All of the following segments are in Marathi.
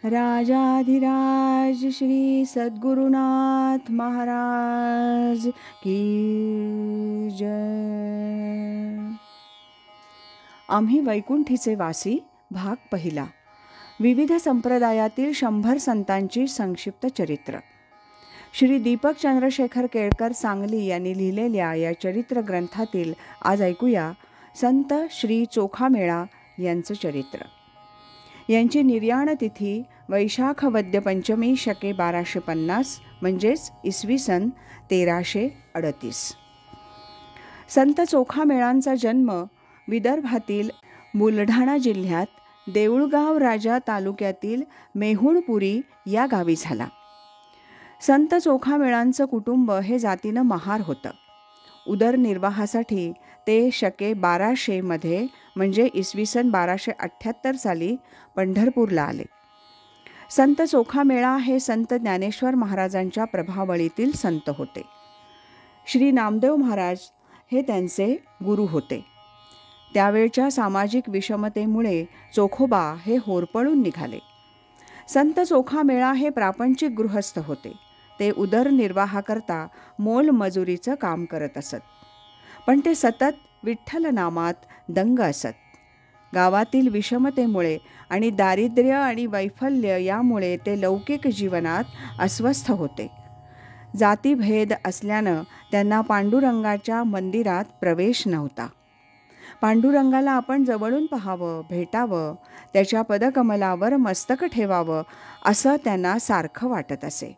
राजाधिराज श्री सद्गुरुनाथ महाराज की जय. आम्ही वैकुंठीचे वासी भाग पहिला. विविध संप्रदायातील 100 संतांची संक्षिप्त चरित्र. श्री दीपक चंद्रशेखर केळकर सांगली यांनी लिहिलेल्या या चरित्र ग्रंथातील आज ऐकूया संत श्री चोखामेळा यांचं चरित्र. यांची निर्याण तिथी वैशाख वद्य पंचमी शके 1250 म्हणजेच इसवी सन 1338. संत चोखामेळांचा जन्म विदर्भातील बुलढाणा जिल्ह्यात देऊळगाव राजा तालुक्यातील मेहुणपुरी या गावी झाला. संत चोखामेळांचं कुटुंब हे जातीनं महार होतं. उदरनिर्वाहासाठी ते शके 1200 म्हणजे इसवी सन 1278 साली पंढरपूरला आले. संत चोखामेळा हे संत ज्ञानेश्वर महाराजांच्या प्रभावळीतील संत होते. श्री नामदेव महाराज हे त्यांचे गुरु होते. त्यावेळच्या सामाजिक विषमतेमुळे चोखोबा हे होरपळून निघाले. संत चोखामेळा हे प्रापंचिक गृहस्थ होते. ते उदरनिर्वाहाकरता मोलमजुरीचं काम करत असत. पण ते सतत विठ्ठल नामात दंग असत. गावातील विषमतेमुळे आणि दारिद्र्य आणि वैफल्य यामुळे ते लौकिक जीवनात अस्वस्थ होते. जातीभेद असल्यानं त्यांना पांडुरंगाच्या मंदिरात प्रवेश नव्हता. पांडुरंगाला आपण जवळून पाहावं, भेटावं, त्याच्या पदकमलावर मस्तक ठेवावं असं त्यांना सारखं वाटत असे.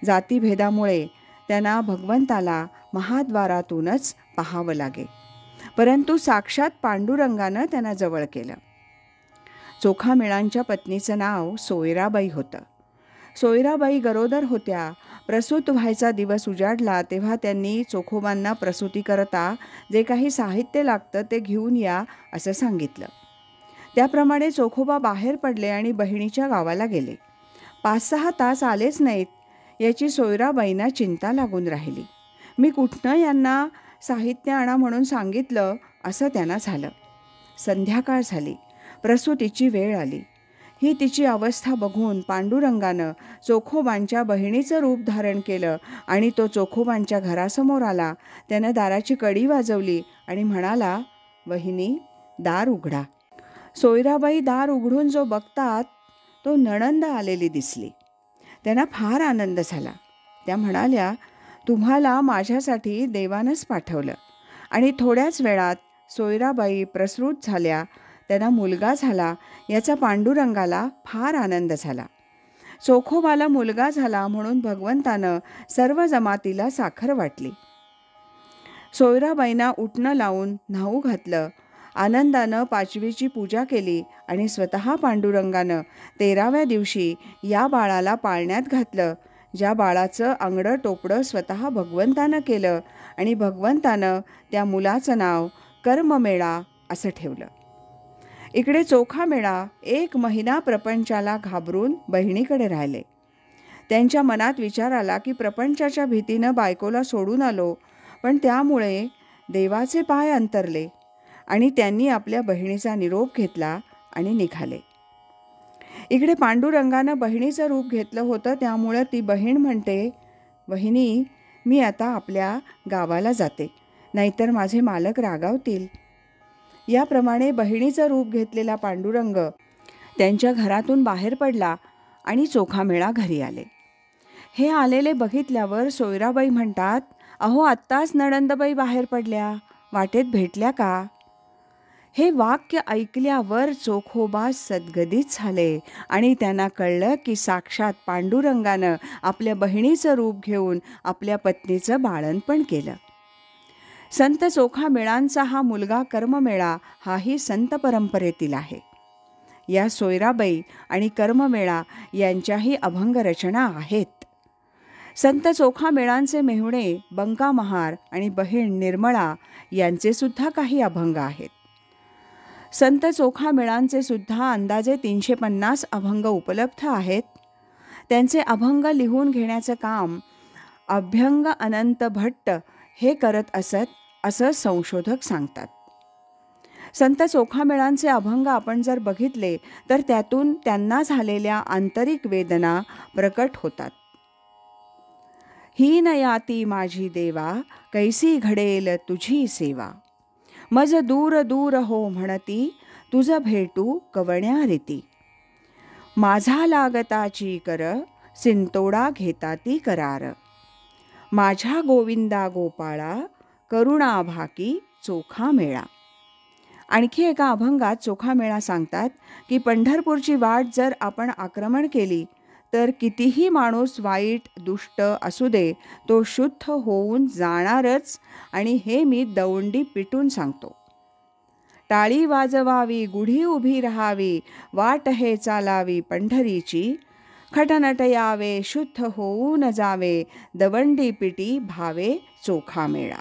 जातीभेदामुळे त्यांना भगवंताला महाद्वारातूनच पाहावं लागे. परंतु साक्षात पांडुरंगानं त्यांना जवळ केलं. चोखामेळांच्या पत्नीचं नाव सोयराबाई होतं. सोयराबाई गरोदर होत्या. प्रसूत व्हायचा दिवस उजाडला तेव्हा त्यांनी चोखोबांना प्रसूतीकरता जे काही साहित्य लागतं ते घेऊन या असं सांगितलं. त्याप्रमाणे चोखोबा बाहेर पडले आणि बहिणीच्या गावाला गेले. 5-6 तास आलेच नाहीत याची सोयराबाईंना चिंता लागून राहिली. मी कुठनं यांना साहित्य आणा म्हणून सांगितलं असं त्यांना झालं. संध्याकाळ झाली. प्रसूतीची वेळ आली. ही तिची अवस्था बघून पांडुरंगानं चोखोबांच्या बहिणीचं रूप धारण केलं आणि तो चोखोबांच्या घरासमोर आला. त्यानं दाराची कडी वाजवली आणि म्हणाला, वहिनी, दार उघडा. सोयराबाई दार उघडून जो बघतात तो नणंद आलेली दिसली. त्यांना फार आनंद झाला. त्या म्हणाल्या, तुम्हाला माझ्यासाठी देवानंच पाठवलं. आणि थोड्याच वेळात सोयराबाई प्रसूत झाल्या. त्यांना मुलगा झाला. याचा पांडुरंगाला फार आनंद झाला. चोखोबाला मुलगा झाला म्हणून भगवंतानं सर्व जमातीला साखर वाटली. सोयराबाईंना उटणं लावून न्हाऊ घातलं. आनंदानं पाचवीची पूजा केली आणि स्वतः पांडुरंगानं 13व्या दिवशी या बाळाला पाळण्यात घातलं. ज्या बाळाचं अंगडं टोपडं स्वतः भगवंतानं केलं आणि भगवंतानं त्या मुलाचं नाव कर्ममेळा असं ठेवलं. इकडे चोखामेळा 1 महिना प्रपंचाला घाबरून बहिणीकडे राहिले. त्यांच्या मनात विचार आला की प्रपंचाच्या भीतीनं बायकोला सोडून आलो, पण त्यामुळे देवाचे पाय अंतरले आणि त्यांनी आपल्या बहिणीचा निरोप घेतला आणि निघाले. इकडे पांडुरंगानं बहिणीचं रूप घेतलं होतं. त्यामुळं ती बहीण म्हणते, वहिनी, मी आता आपल्या गावाला जाते, नाहीतर माझे मालक रागावतील. याप्रमाणे बहिणीचं रूप घेतलेला पांडुरंग त्यांच्या घरातून बाहेर पडला आणि चोखामेळा घरी आले. हे आलेले बघितल्यावर सोयराबाई म्हणतात, अहो, आत्ताच नणंदबाई बाहेर पडल्या, वाटेत भेटल्या का? हे वाक्य ऐकल्यावर चोखोबा सद्गदित झाले आणि त्यांना कळलं की साक्षात पांडुरंगानं आपल्या बहिणीचं रूप घेऊन आपल्या पत्नीचं बाळंतपण केलं. संत चोखामेळांचा हा मुलगा कर्ममेळा हाही संत परंपरेतील आहे. या सोयराबाई आणि कर्ममेळा यांच्याही अभंग रचना आहेत. संत चोखामेळांचे मेहुणे बंका महार आणि बहीण निर्मळा यांचे सुद्धा काही अभंग आहेत. संत चोखामेळांचे सुद्धा अंदाजे 350 अभंग उपलब्ध आहेत. त्यांचे अभंग लिहून घेण्याचं काम अभ्यंग अनंत भट्ट हे करत असत असं संशोधक सांगतात. संत चोखामेळांचे अभंग आपण जर बघितले तर त्यातून त्यांना झालेल्या आंतरिक वेदना प्रकट होतात. हीन याती माझी देवा, कैसी घडेल तुझी सेवा. मज दूर दूर हो म्हणती, तुझ भेटू कवण्या रीती. माझा लागताची कर, सिंतोडा घेताती करार. माझ्या गोविंदा गोपाळा, करुणा भाकी चोखा मेळा. आणखी एका अभंगात चोखामेळा सांगतात की पंढरपूरची वाट जर आपण आक्रमण केली तर कितीही माणूस वाईट दुष्ट असू दे, तो शुद्ध होऊन जाणारच. आणि हे मी दवंडी पिटून सांगतो. टाळी वाजवावी, गुढी उभी राहावी, वाट हे चालावी पंढरीची. खटनट यावे, शुद्ध होऊन जावे, दवंडी पिटी भावे चोखामेळा.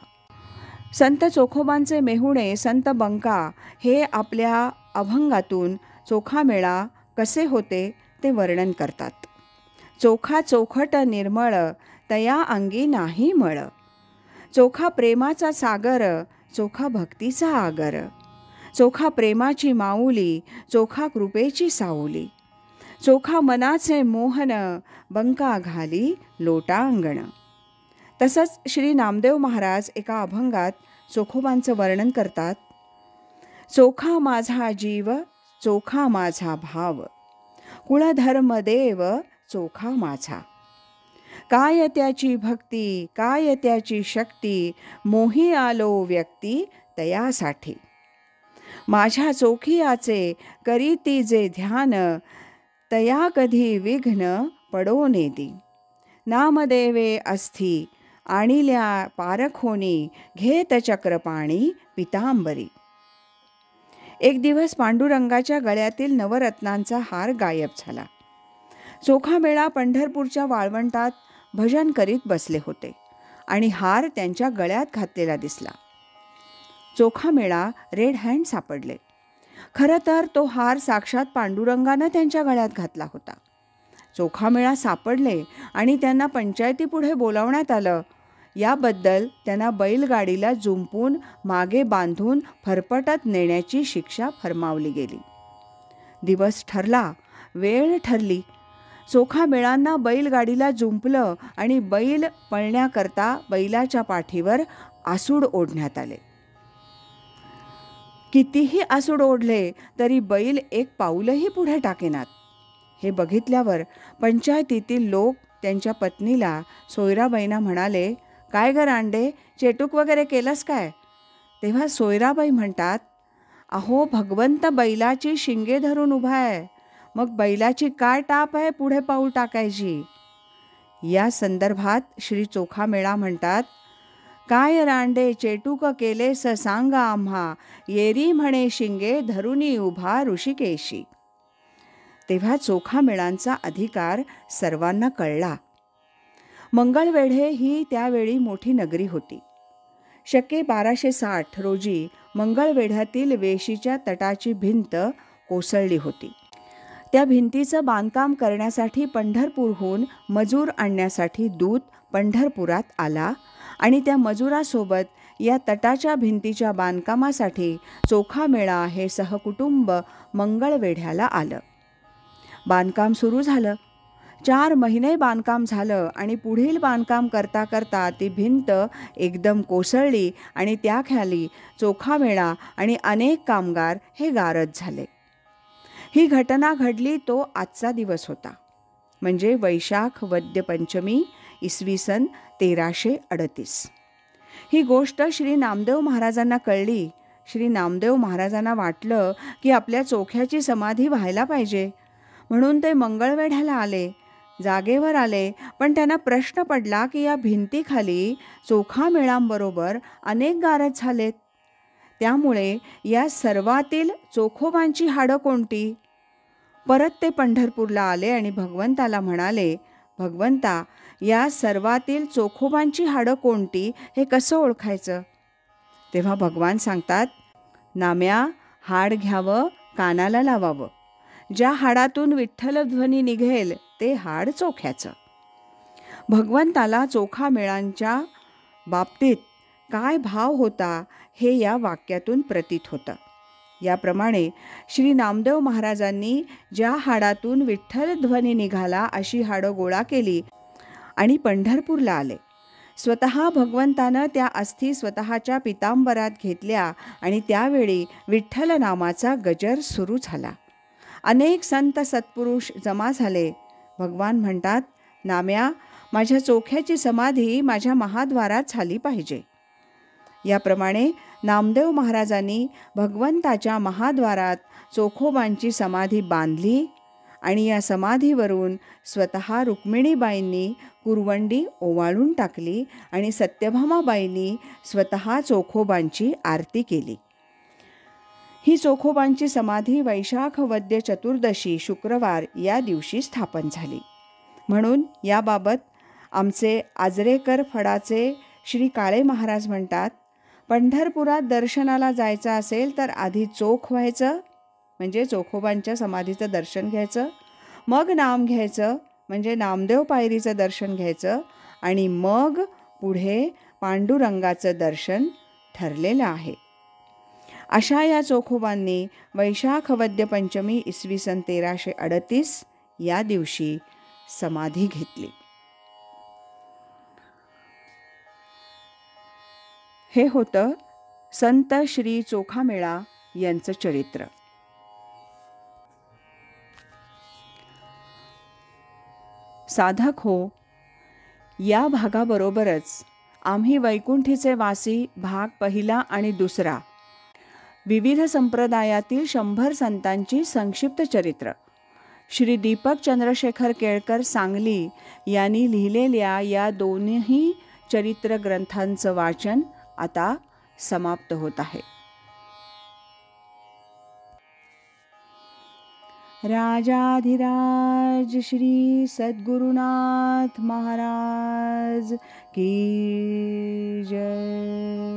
संत चोखोबांचे मेहुणे संत बंका हे आपल्या अभंगातून चोखामेळा कसे होते ते वर्णन करतात. चोखा चोखट निर्मळ, तया अंगी नाही मळ. चोखा प्रेमाचा सागर, चोखा भक्तीचा आगर. चोखा प्रेमाची माऊली, चोखा कृपेची साऊली. चोखा मनाचे मोहन, बंका घाली लोटांगण. तसंच श्री नामदेव महाराज एका अभंगात चोखोबांचं वर्णन करतात. चोखा माझा जीव, चोखा माझा भाव, कुळधर्म देव चोखा माझा. काय त्याची भक्ती, काय त्याची शक्ती, मोही आलो व्यक्ती तयासाठी. माझ्या चोखियाचे करीती जे ध्यान, तया कधी विघ्न पडो नेदी. नामदेवे अस्थी आणिल्या पारखोनी, घेत चक्रपाणी पितांबरी. एक दिवस पांडुरंगाच्या गळ्यातील नवरत्नांचा हार गायब झाला. चोखामेळा पंढरपूरच्या वाळवंटात भजन करीत बसले होते आणि हार त्यांच्या गळ्यात घातलेला दिसला. चोखामेळा रेड हँड सापडले. खरं तर तो हार साक्षात पांडुरंगानं त्यांच्या गळ्यात घातला होता. चोखामेळा सापडले आणि त्यांना पंचायतीपुढे बोलावण्यात आलं. याबद्दल त्यांना बैलगाडीला जुंपून मागे बांधून फरफटत नेण्याची शिक्षा फरमावली गेली. दिवस ठरला, वेळ ठरली. चोखामेळांना बैलगाडीला जुंपलं आणि बैल पळण्याकरता बैलाच्या पाठीवर आसूड ओढण्यात आले. कितीही आसूड ओढले तरी बैल एक पाऊलही पुढे टाकेनात. हे बघितल्यावर पंचायतीतील लोक त्यांच्या पत्नीला सोयराबाईंना म्हणाले, काय ग रांडे, चेटूक वगैरे केलंस काय? तेव्हा सोयराबाई म्हणतात, अहो भगवंत बैलाची शिंगे धरून उभा आहे, मग बैलाची काय टाप आहे पुढे पाऊल टाकायची. या संदर्भात श्री चोखामेळा म्हणतात, काय रांडे चेटूक केलेस सांगा आम्हा, येरी म्हणे शिंगे धरुनी उभा ऋषिकेशी. तेव्हा चोखामेळांचा अधिकार सर्वांना कळला. मंगळवेढे ही त्यावेळी मोठी नगरी होती. शके 1260 रोजी मंगळवेढ्यातील वेशीच्या तटाची भिंत कोसळली होती. त्या भिंतीचं बांधकाम करण्यासाठी पंढरपूरहून मजूर आणण्यासाठी दूत पंढरपुरात आला आणि त्या मजुरासोबत या तटाच्या भिंतीच्या बांधकामासाठी चोखामेळा हे सहकुटुंब मंगळवेढ्याला आलं. बांधकाम सुरू झालं. 4 महिने बांधकाम झालं आणि पुढील बांधकाम करता करता ती भिंत एकदम कोसळली आणि त्याखाली चोखामेळा आणि अनेक कामगार हे गारद झाले. ही घटना घडली तो आजचा दिवस होता, म्हणजे वैशाख वद्य पंचमी इसवी सन 1338. ही गोष्ट श्री नामदेव महाराजांना कळली. श्री नामदेव महाराजांना वाटलं की आपल्या चोख्याची समाधी व्हायला पाहिजे, म्हणून ते मंगळवेढ्याला आले. जागेवर आले, पण त्यांना प्रश्न पडला की या भिंतीखाली चोखामेळांबरोबर अनेक गारद झालेत. त्यामुळे या सर्वातील चोखोबांची हाडं कोणती? परत ते पंढरपूरला आले आणि भगवंताला म्हणाले, भगवंता, या सर्वातील चोखोबांची हाडं कोणती हे कसं ओळखायचं? तेव्हा भगवान सांगतात, नाम्या, हाड घ्यावं, कानाला लावावं. ज्या हाडातून विठ्ठलध्वनी निघेल ते हाड चोख्याचं. भगवंताला चोखामेळांच्या बाबतीत काय भाव होता हे या वाक्यातून प्रतीत होतं. याप्रमाणे श्री नामदेव महाराजांनी ज्या हाडातून विठ्ठल ध्वनी निघाला अशी हाडं गोळा केली आणि पंढरपूरला आले. स्वतः भगवंतानं त्या अस्थी स्वतःच्या पितांबरात घेतल्या आणि त्यावेळी विठ्ठल नामाचा गजर सुरू झाला. अनेक संत सत्पुरुष जमा झाले. भगवान म्हणतात, नाम्या, माझ्या चोख्याची समाधी माझ्या महाद्वारात झाली पाहिजे. याप्रमाणे नामदेव महाराजांनी भगवंताच्या महाद्वारात चोखोबांची समाधी बांधली आणि या समाधीवरून स्वतः रुक्मिणीबाईंनी कुरवंडी ओवाळून टाकली आणि सत्यभामाबाईंनी स्वतः चोखोबांची आरती केली. ही चोखोबांची समाधी वैशाख वद्य चतुर्दशी शुक्रवार या दिवशी स्थापन झाली. म्हणून याबाबत आमचे आजरेकर फडाचे श्री काळे महाराज म्हणतात, पंढरपुरात दर्शनाला जायचं असेल तर आधी चोख व्हायचं, म्हणजे चोखोबांच्या समाधीचं दर्शन घ्यायचं, मग नाम घ्यायचं, म्हणजे नामदेव पायरीचं दर्शन घ्यायचं, आणि मग पुढे पांडुरंगाचं दर्शन ठरलेलं आहे. अशा या चोखोबांनी वैशाख वद्य पंचमी इसवी सन 1338 या दिवशी समाधी घेतली. हे होतं संत श्री चोखामेळा यांचं चरित्र. साधक हो, या भागाबरोबरच आम्ही वैकुंठीचे वासी भाग पहिला आणि दुसरा, विविध संप्रदायातील 100 संतांची संक्षिप्त चरित्र, श्री दीपक चंद्रशेखर केळकर सांगली यांनी लिहिलेल्या या दोन्ही चरित्र ग्रंथांचं वाचन आता समाप्त होत आहे. राजाधिराज श्री सद्गुरुनाथ महाराज की जय.